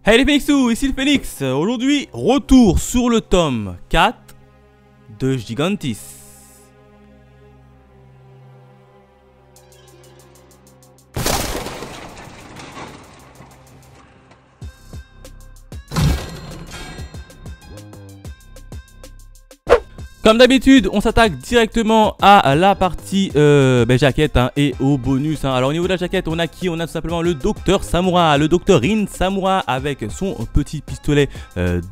Hey les Phoenixous, ici le Phoenix. Aujourd'hui, retour sur le tome 4 de Gigantis. Comme d'habitude, on s'attaque directement à la partie jaquette et au bonus. Alors au niveau de la jaquette, on a qui? On a tout simplement le docteur Samura, le docteur Rin Samura avec son petit pistolet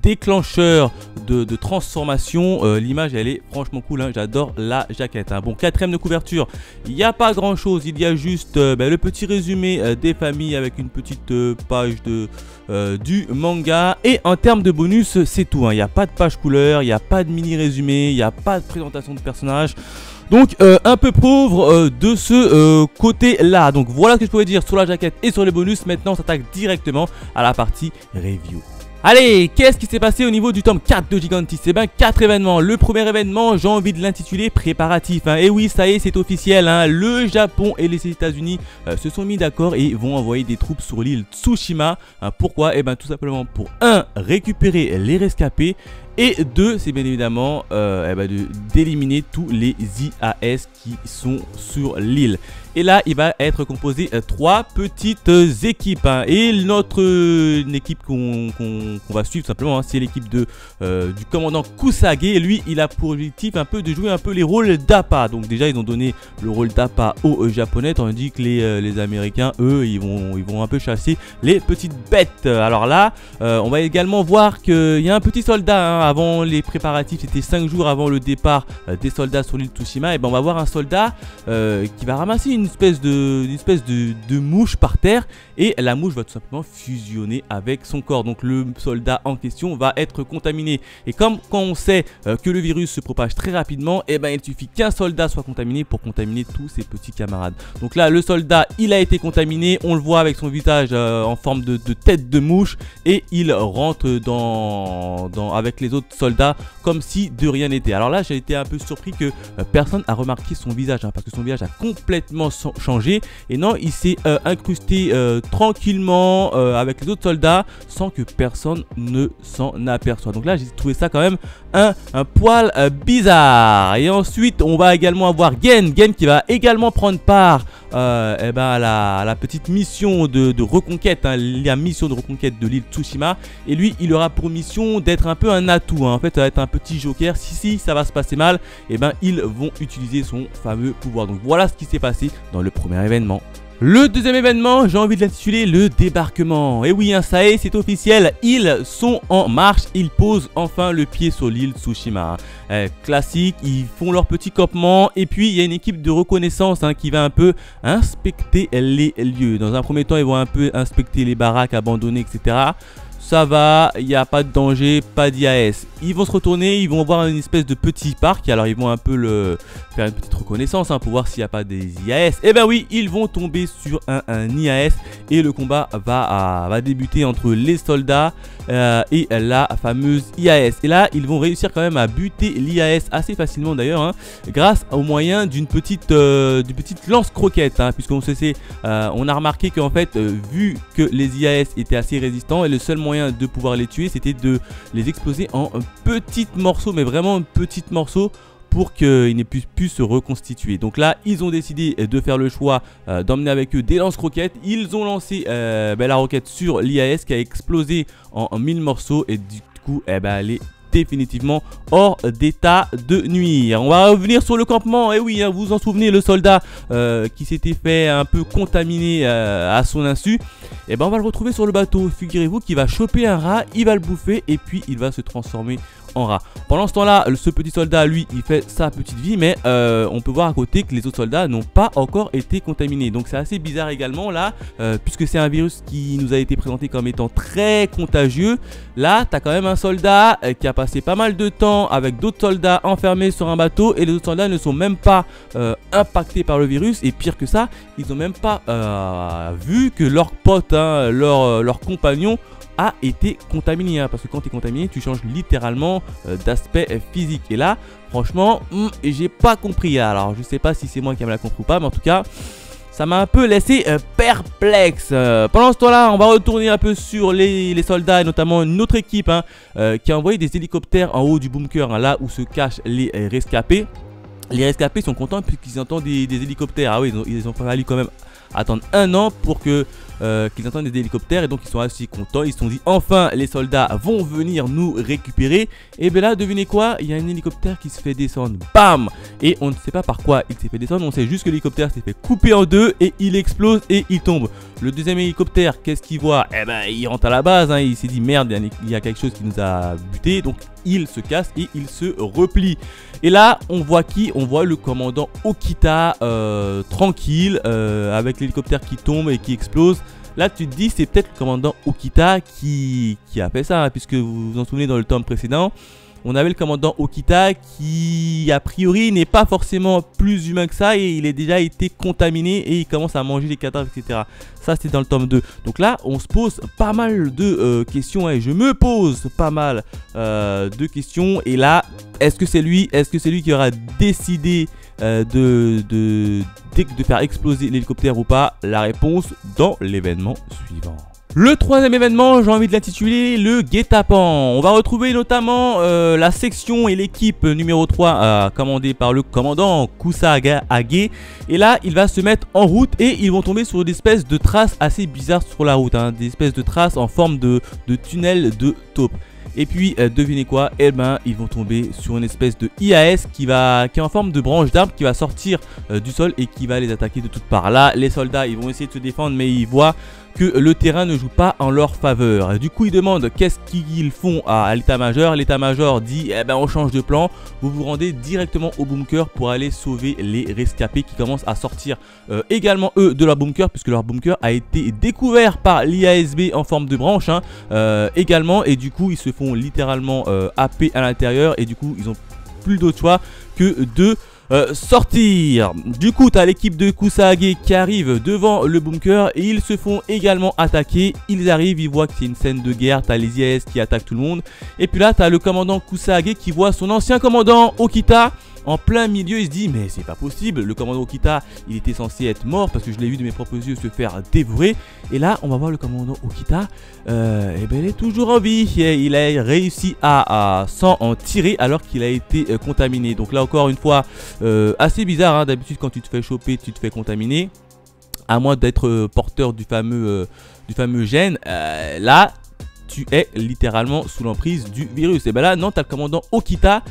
déclencheur de transformation. L'image elle est franchement cool, hein. J'adore la jaquette. Bon, quatrième de couverture, il n'y a pas grand chose, il y a juste le petit résumé des familles avec une petite page du manga. Et en termes de bonus, c'est tout, hein. Il n'y a pas de page couleur, il n'y a pas de mini résumé, il n'y a pas de présentation de personnages. Donc un peu pauvre de ce côté là. Donc voilà ce que je pouvais dire sur la jaquette et sur les bonus. Maintenant on s'attaque directement à la partie review. Allez, qu'est-ce qui s'est passé au niveau du tome 4 de Gigantis? Eh bien 4 événements. Le premier événement, j'ai envie de l'intituler préparatif, hein. Et oui, ça y est, c'est officiel, hein. Le Japon et les États-Unis se sont mis d'accord et vont envoyer des troupes sur l'île Tsushima. Pourquoi? Eh bien tout simplement pour 1. Récupérer les rescapés. Et 2, c'est bien évidemment d'éliminer tous les IAS qui sont sur l'île. Et là, il va être composé 3 petites équipes, hein. Et notre équipe qu'on va suivre simplement, hein, c'est l'équipe du commandant Kusage. Et lui, il a pour objectif un peu de jouer un peu les rôles d'APA. Donc déjà, ils ont donné le rôle d'APA aux Japonais, tandis que les Américains, eux, ils vont un peu chasser les petites bêtes. Alors là, on va également voir qu'il y a un petit soldat, hein. Avant les préparatifs, c'était 5 jours avant le départ des soldats sur l'île Tsushima. Et ben on va voir un soldat qui va ramasser une espèce de mouche par terre. Et la mouche va tout simplement fusionner avec son corps. Donc le soldat en question va être contaminé. Et comme quand on sait que le virus se propage très rapidement, et ben il suffit qu'un soldat soit contaminé pour contaminer tous ses petits camarades. Donc là le soldat il a été contaminé. On le voit avec son visage en forme de tête de mouche. Et il rentre avec les autres soldats comme si de rien n'était. Alors là j'ai été un peu surpris que personne a remarqué son visage, hein, parce que son visage a complètement changé. Et non, il s'est incrusté tranquillement avec les autres soldats sans que personne ne s'en aperçoive. Donc là j'ai trouvé ça quand même un poil bizarre. Et ensuite on va également avoir Gen qui va également prendre part à la petite mission de reconquête, hein, la mission de reconquête de l'île Tsushima. Et lui il aura pour mission d'être un peu un atout, hein. En fait ça va être un petit joker. Si ça va se passer mal, et ben ils vont utiliser son fameux pouvoir. Donc voilà ce qui s'est passé dans le premier événement. Le deuxième événement, j'ai envie de l'intituler le débarquement. Et oui, hein, ça y est, c'est officiel, ils sont en marche, ils posent enfin le pied sur l'île Tsushima. Classique, ils font leur petit campement et puis il y a une équipe de reconnaissance, hein, qui va un peu inspecter les lieux. Dans un premier temps, ils vont un peu inspecter les baraques abandonnées, etc. Ça va, il n'y a pas de danger, pas d'IAS. Ils vont se retourner, ils vont voir une espèce de petit parc. Alors ils vont un peu faire une petite reconnaissance, hein, pour voir s'il n'y a pas des IAS. Et ben oui, ils vont tomber sur un IAS. Et le combat va débuter entre les soldats et la fameuse IAS. Et là, ils vont réussir quand même à buter l'IAS assez facilement d'ailleurs, hein, grâce au moyen d'une petite lance-croquette, hein, puisqu'on on a remarqué qu'en fait, vu que les IAS étaient assez résistants, et le seul moyen de pouvoir les tuer, c'était de les exploser en petits morceaux, mais vraiment petits morceaux, pour qu'ils n'aient pu se reconstituer. Donc là, ils ont décidé de faire le choix d'emmener avec eux des lance-roquettes. Ils ont lancé la roquette sur l'IAS qui a explosé en 1000 morceaux. Et du coup, elle est définitivement hors d'état de nuire. On va revenir sur le campement. Et oui, hein, vous vous en souvenez, le soldat qui s'était fait un peu contaminer à son insu. Et ben on va le retrouver sur le bateau. Figurez-vous qu'il va choper un rat, il va le bouffer et puis il va se transformer en rat. Pendant ce temps-là, ce petit soldat, lui, il fait sa petite vie, mais on peut voir à côté que les autres soldats n'ont pas encore été contaminés. Donc c'est assez bizarre également là, puisque c'est un virus qui nous a été présenté comme étant très contagieux. Là, tu as quand même un soldat qui a passé pas mal de temps avec d'autres soldats enfermés sur un bateau, et les autres soldats ne sont même pas impactés par le virus. Et pire que ça, ils n'ont même pas vu que leur pote, hein, leur compagnon a été contaminé, hein, parce que quand tu es contaminé, tu changes littéralement d'aspect physique. Et là, franchement, j'ai pas compris. Alors, je sais pas si c'est moi qui me l'a compris ou pas, mais en tout cas, ça m'a un peu laissé perplexe. Pendant ce temps-là, on va retourner un peu sur les soldats, et notamment une autre équipe hein, qui a envoyé des hélicoptères en haut du bunker, hein, là où se cachent les rescapés. Les rescapés sont contents puisqu'ils entendent des hélicoptères. Ah oui, ils ont fallu quand même attendre 1 an pour que qu'ils entendent des hélicoptères, et donc ils sont assez contents. Ils se sont dit enfin les soldats vont venir nous récupérer. Et bien là, devinez quoi, il y a un hélicoptère qui se fait descendre, bam, et on ne sait pas par quoi il s'est fait descendre. On sait juste que l'hélicoptère s'est fait couper en deux et il explose et il tombe. Le deuxième hélicoptère, qu'est-ce qu'il voit? Eh ben il rentre à la base hein. Il s'est dit merde, il y a quelque chose qui nous a buté, donc il se casse et il se replie. Et là on voit qui? On voit le commandant Okita tranquille avec l'hélicoptère qui tombe et qui explose. Là tu te dis c'est peut-être le commandant Okita qui a fait ça hein, puisque vous vous en souvenez dans le tome précédent, on avait le commandant Okita qui a priori n'est pas forcément plus humain que ça, et il a déjà été contaminé et il commence à manger les cadavres, etc. Ça c'était dans le tome 2. Donc là on se pose pas mal de questions hein, et je me pose pas mal de questions. Et là est-ce que c'est lui qui aura décidé de faire exploser l'hélicoptère ou pas? La réponse dans l'événement suivant. Le troisième événement, j'ai envie de l'intituler le guet-apens. On va retrouver notamment la section et l'équipe numéro 3 commandée par le commandant Kusage. Et là, il va se mettre en route et ils vont tomber sur des espèces de traces assez bizarres sur la route, hein, des espèces de traces en forme de tunnel de taupe. Et puis devinez quoi, eh ben ils vont tomber sur une espèce de IAS qui est en forme de branche d'arbre, qui va sortir du sol et qui va les attaquer de toutes parts. Là les soldats ils vont essayer de se défendre, mais ils voient que le terrain ne joue pas en leur faveur. Du coup ils demandent qu'est-ce qu'ils font à l'état-major. L'état-major dit eh ben on change de plan, vous vous rendez directement au bunker pour aller sauver les rescapés qui commencent à sortir également eux de leur bunker, puisque leur bunker a été découvert par l'IASB en forme de branche hein, également, et du coup ils se font littéralement happer à l'intérieur, et du coup ils ont plus d'autre choix que de sortir. Du coup, tu as l'équipe de Kusage qui arrive devant le bunker et ils se font également attaquer. Ils arrivent, ils voient que c'est une scène de guerre. Tu as les IAS qui attaquent tout le monde. Et puis là, tu as le commandant Kusage qui voit son ancien commandant Okita en plein milieu. Il se dit mais c'est pas possible, le commandant Okita il était censé être mort parce que je l'ai vu de mes propres yeux se faire dévorer. Et là on va voir le commandant Okita, et ben il est toujours en vie. Il a réussi à s'en tirer alors qu'il a été contaminé. Donc là encore une fois assez bizarre hein. D'habitude quand tu te fais choper tu te fais contaminer, à moins d'être porteur du fameux gène. Là tu es littéralement sous l'emprise du virus. Et ben là, non, tu as le commandant Okita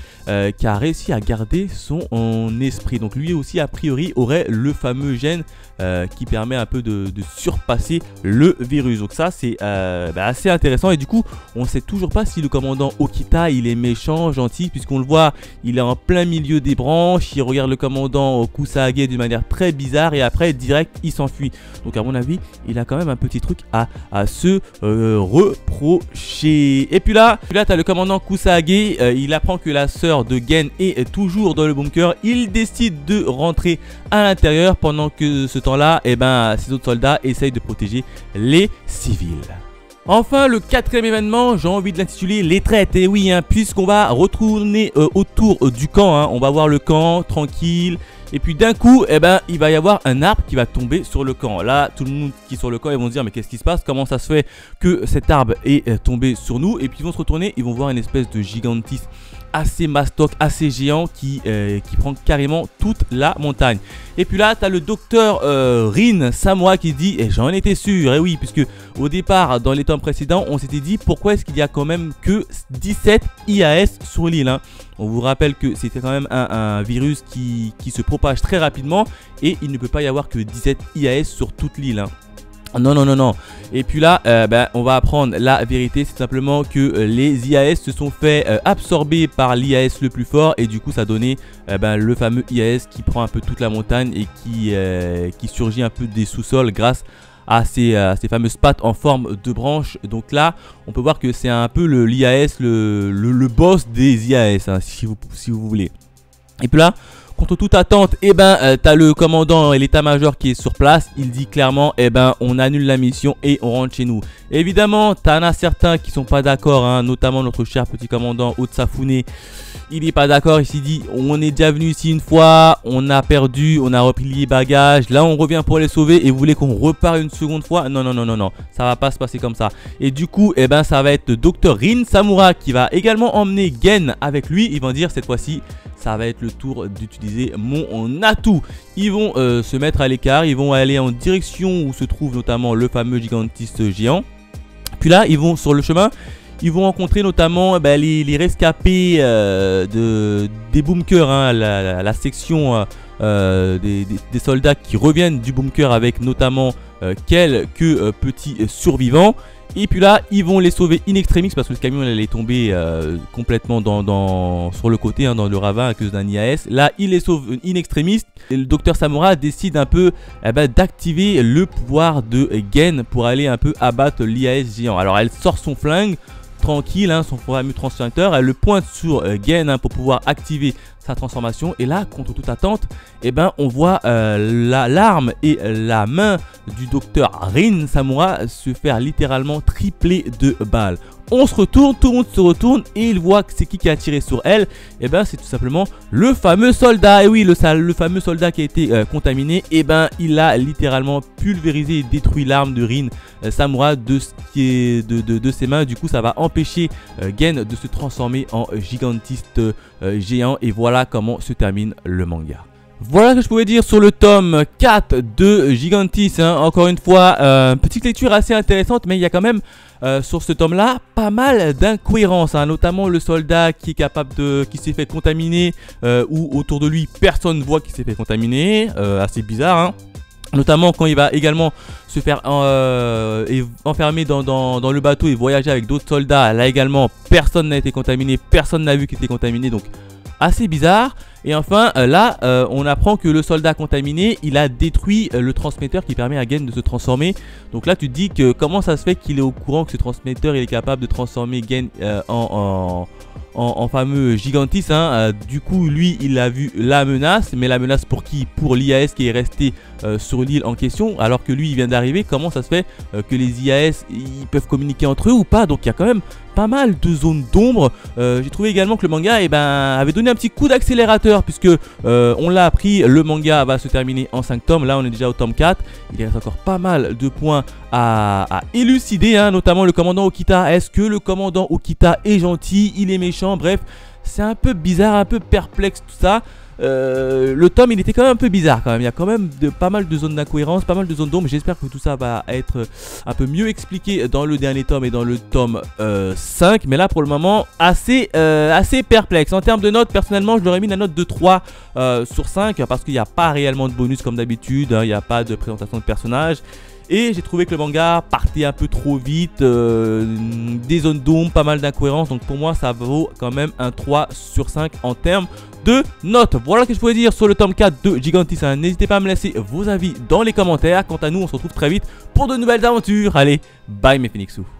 qui a réussi à garder son esprit. Donc lui aussi, a priori, aurait le fameux gène qui permet un peu de surpasser le virus. Donc ça, c'est assez intéressant. Et du coup, on ne sait toujours pas si le commandant Okita, il est méchant, gentil, puisqu'on le voit, il est en plein milieu des branches. Il regarde le commandant Kusage d'une manière très bizarre et après, direct, il s'enfuit. Donc à mon avis, il a quand même un petit truc à se reprocher. Et puis là tu as le commandant Kusage, il apprend que la sœur de Gen est toujours dans le bunker. Il décide de rentrer à l'intérieur pendant que ce temps-là, ces autres soldats essayent de protéger les civils. Enfin, le quatrième événement, j'ai envie de l'intituler les traites. Et oui, hein, puisqu'on va retourner autour du camp, hein, on va voir le camp tranquille. Et puis d'un coup, il va y avoir un arbre qui va tomber sur le camp. Là, tout le monde qui est sur le camp, ils vont se dire mais qu'est-ce qui se passe? Comment ça se fait que cet arbre est tombé sur nous? Et puis ils vont se retourner, ils vont voir une espèce de gigantis assez mastoc, assez géant qui prend carrément toute la montagne. Et puis là, tu as le docteur Rin Samura qui dit et j'en étais sûr, et oui, puisque au départ, dans les temps précédents, on s'était dit pourquoi est-ce qu'il y a quand même que 17 IAS sur l'île hein. On vous rappelle que c'était quand même un virus qui se propage très rapidement et il ne peut pas y avoir que 17 IAS sur toute l'île hein. Non, non, non, non. Et puis là, on va apprendre la vérité. C'est simplement que les IAS se sont fait absorber par l'IAS le plus fort. Et du coup, ça a donné le fameux IAS qui prend un peu toute la montagne et qui surgit un peu des sous-sols grâce à ces fameuses pattes en forme de branche. Donc là, on peut voir que c'est un peu l'IAS, le boss des IAS, hein, si vous voulez. Et puis là, contre toute attente, t'as le commandant et l'état-major qui est sur place. Il dit clairement, on annule la mission et on rentre chez nous. Évidemment, t'en as certains qui sont pas d'accord, hein, notamment notre cher petit commandant Otsafune. Il n'est pas d'accord, il s'est dit, on est déjà venu ici une fois, on a perdu, on a replié les bagages, là on revient pour les sauver et vous voulez qu'on repart une seconde fois? Non, non, non, non, non, ça va pas se passer comme ça. Et du coup, ça va être le docteur Rin Samura qui va également emmener Gen avec lui. Ils vont dire cette fois-ci, ça va être le tour d'utiliser mon atout. Ils vont se mettre à l'écart, ils vont aller en direction où se trouve notamment le fameux gigantiste géant. Puis là, ils vont sur le chemin. Ils vont rencontrer notamment les rescapés des bunkers, hein, la section des soldats qui reviennent du bunker avec notamment quelques petits survivants. Et puis là, ils vont les sauver in extremis parce que le camion allait tomber complètement sur le côté, hein, dans le ravin à cause d'un IAS. Là, ils les sauvent in extremis. Et le docteur Samura décide un peu d'activer le pouvoir de Gen pour aller un peu abattre l'IAS géant. Alors, elle sort son flingue. Tranquille, hein, son fameux transformateur, elle le pointe sur Gen, hein, pour pouvoir activer sa transformation. Et là, contre toute attente, on voit l'arme et la main du docteur Rin Samura se faire littéralement tripler de balles. On se retourne, tout le monde se retourne et il voit que c'est qui a tiré sur elle. C'est tout simplement le fameux soldat. Et oui, le fameux soldat qui a été contaminé. Il a littéralement pulvérisé et détruit l'arme de Rin Samura de ses mains. Du coup, ça va empêcher Gen de se transformer en gigantiste géant. Et voilà comment se termine le manga. Voilà ce que je pouvais dire sur le tome 4 de Gigantis, hein. Encore une fois, petite lecture assez intéressante, mais il y a quand même sur ce tome là pas mal d'incohérences, hein. Notamment le soldat qui est capable qui s'est fait contaminer, ou autour de lui personne ne voit qu'il s'est fait contaminer, assez bizarre, hein. Notamment quand il va également se faire enfermer dans le bateau et voyager avec d'autres soldats. Là également personne n'a été contaminé, personne n'a vu qu'il était contaminé, donc assez bizarre. Et enfin là on apprend que le soldat contaminé, il a détruit le transmetteur qui permet à Gen de se transformer. Donc là tu te dis que comment ça se fait qu'il est au courant que ce transmetteur il est capable de transformer Gen en fameux Gigantis, hein. Du coup lui il a vu la menace, mais la menace pour qui? Pour l'IAS qui est resté sur l'île en question, alors que lui il vient d'arriver. Comment ça se fait que les IAS ils peuvent communiquer entre eux ou pas? Donc il y a quand même pas mal de zones d'ombre. J'ai trouvé également que le manga avait donné un petit coup d'accélérateur, puisque on l'a appris, le manga va se terminer en 5 tomes. Là on est déjà au tome 4. Il reste encore pas mal de points à élucider, hein, notamment le commandant Okita. Est-ce que le commandant Okita est gentil? Il est méchant? Bref, c'est un peu bizarre, un peu perplexe tout ça. Le tome il était quand même un peu bizarre quand même. Il y a quand même pas mal de zones d'incohérence, pas mal de zones d'ombre. J'espère que tout ça va être un peu mieux expliqué dans le dernier tome et dans le tome 5. Mais là pour le moment assez perplexe. En termes de notes, personnellement je leur ai mis la note de 3 sur 5 parce qu'il n'y a pas réellement de bonus comme d'habitude, hein. Il n'y a pas de présentation de personnages. Et j'ai trouvé que le manga partait un peu trop vite, des zones d'ombre, pas mal d'incohérences. Donc pour moi ça vaut quand même un 3 sur 5 en termes de notes. Voilà ce que je pouvais dire sur le tome 4 de Gigantis, hein. N'hésitez pas à me laisser vos avis dans les commentaires. Quant à nous on se retrouve très vite pour de nouvelles aventures. Allez, bye mes Phoenixous.